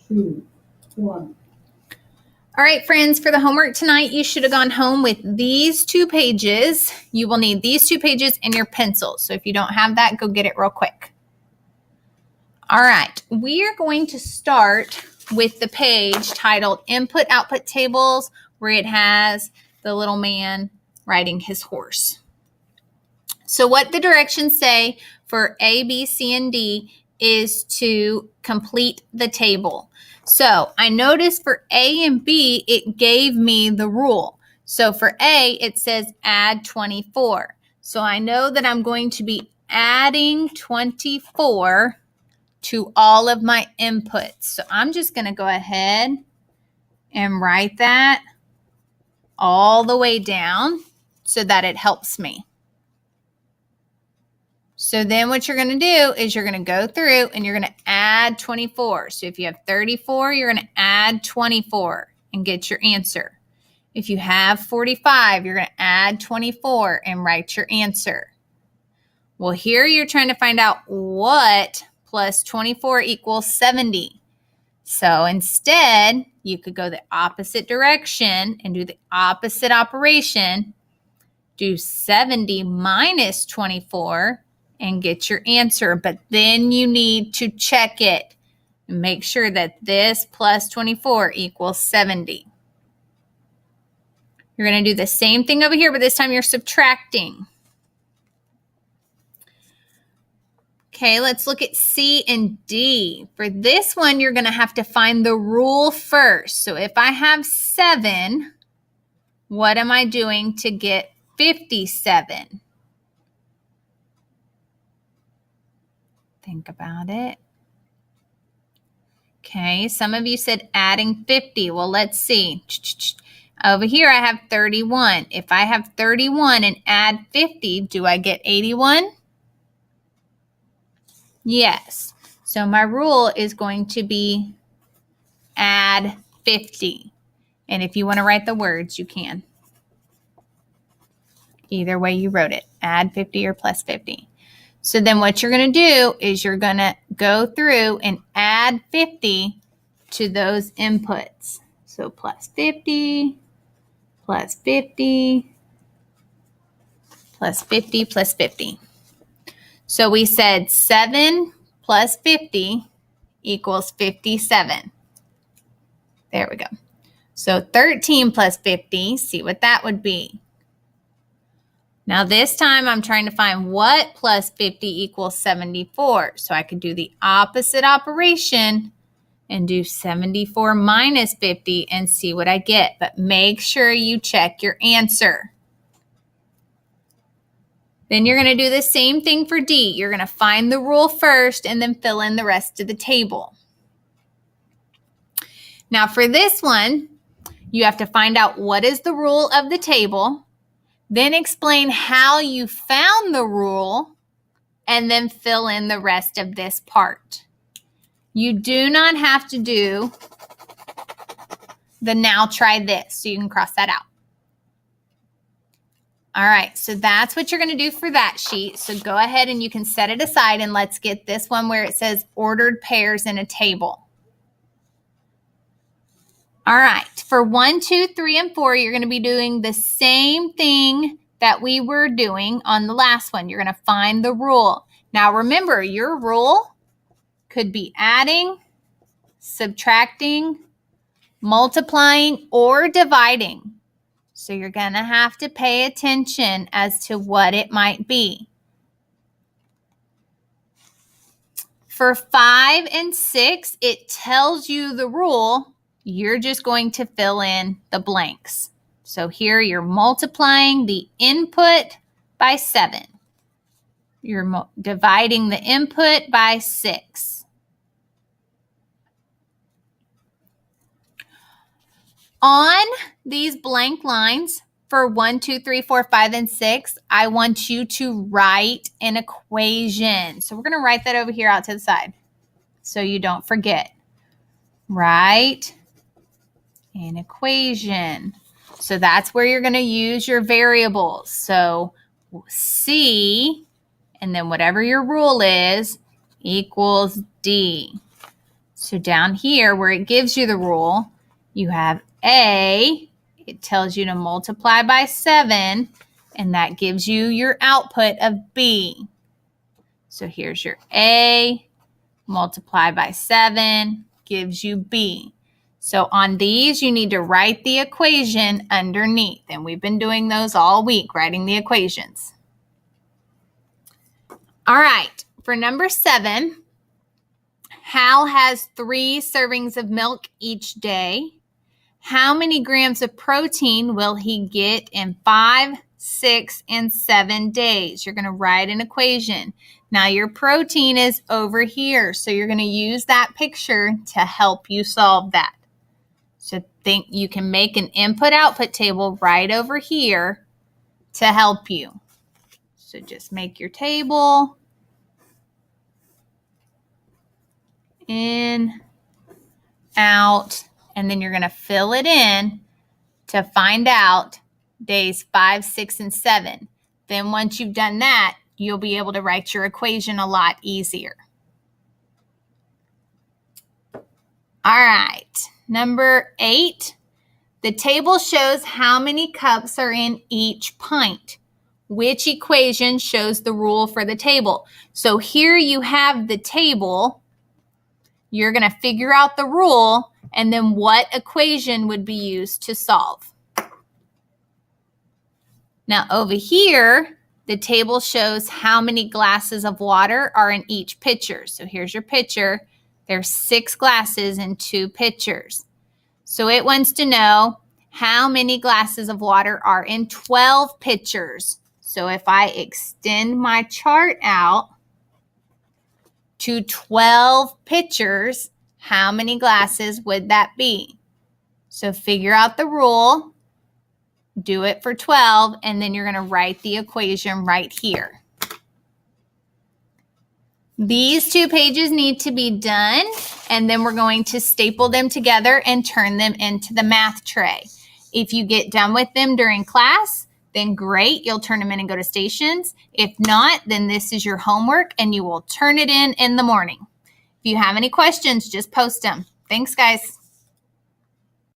2, 1. All right, friends, for the homework tonight, you should have gone home with these 2 pages. You will need these 2 pages and your pencil. So if you don't have that, go get it real quick. All right, we are going to start with the page titled Input-Output Tables, where it has the little man riding his horse. So what the directions say for A, B, C, and D is to complete the table. So I noticed for A and B, it gave me the rule. So for A, it says add 24. So I know that I'm going to be adding 24 to all of my inputs. So I'm just going to go ahead and write that all the way down so that it helps me. So then what you're going to do is you're going to go through and you're going to add 24. So if you have 34, you're going to add 24 and get your answer. If you have 45, you're going to add 24 and write your answer. Well, here you're trying to find out what plus 24 equals 70. So instead, you could go the opposite direction and do the opposite operation. Do 70 minus 24 and get your answer. But then you need to check it and make sure that this plus 24 equals 70. You're going to do the same thing over here, but this time you're subtracting. Okay, let's look at C and D. For this one, you're going to have to find the rule first. So if I have 7, what am I doing to get 57? Think about it. Okay, some of you said adding 50. Well, let's see. Over here, I have 31. If I have 31 and add 50, do I get 81? Yes. So my rule is going to be add 50. And if you want to write the words, you can. Either way you wrote it, add 50 or plus 50. So then what you're going to do is you're going to go through and add 50 to those inputs. So plus 50, plus 50, plus 50, plus 50. So we said 7 plus 50 equals 57. There we go. So 13 plus 50, see what that would be. Now this time I'm trying to find what plus 50 equals 74. So I could do the opposite operation and do 74 minus 50 and see what I get. But make sure you check your answer. Then you're going to do the same thing for D. You're going to find the rule first and then fill in the rest of the table. Now for this one, you have to find out what is the rule of the table. Then explain how you found the rule, and then fill in the rest of this part. You do not have to do the now try this, so you can cross that out. All right, so that's what you're going to do for that sheet. So go ahead and you can set it aside, and let's get this one where it says ordered pairs in a table. All right, for 1, 2, 3, and 4, you're going to be doing the same thing that we were doing on the last one. You're going to find the rule. Now remember, your rule could be adding, subtracting, multiplying, or dividing. So you're going to have to pay attention as to what it might be. For 5 and 6, it tells you the rule. You're just going to fill in the blanks. So here you're multiplying the input by 7. You're dividing the input by 6. On these blank lines for 1, 2, 3, 4, 5, and 6, I want you to write an equation. So we're going to write that over here out to the side so you don't forget. Write an equation. So that's where you're going to use your variables. So C, and then whatever your rule is, equals D. So down here where it gives you the rule, you have A. It tells you to multiply by 7, and that gives you your output of B. So here's your A, multiply by 7, gives you B. So on these, you need to write the equation underneath. And we've been doing those all week, writing the equations. All right, for number 7, Hal has 3 servings of milk each day. How many grams of protein will he get in 5, 6, and 7 days? You're going to write an equation. Now your protein is over here, so you're going to use that picture to help you solve that. So think you can make an input-output table right over here to help you. So just make your table. In, out, and then you're going to fill it in to find out days 5, 6, and 7. Then once you've done that, you'll be able to write your equation a lot easier. All right, number 8. The table shows how many cups are in each pint. Which equation shows the rule for the table? So here you have the table. You're going to figure out the rule and then what equation would be used to solve. Now over here, the table shows how many glasses of water are in each pitcher. So here's your pitcher. There's 6 glasses in 2 pitchers. So it wants to know how many glasses of water are in 12 pitchers. So if I extend my chart out to 12 pitchers, how many glasses would that be? So figure out the rule, do it for 12, and then you're going to write the equation right here. These 2 pages need to be done, and then we're going to staple them together and turn them into the math tray. If you get done with them during class, then great, you'll turn them in and go to stations. If not, then this is your homework and you will turn it in the morning. If you have any questions, just post them. Thanks, guys.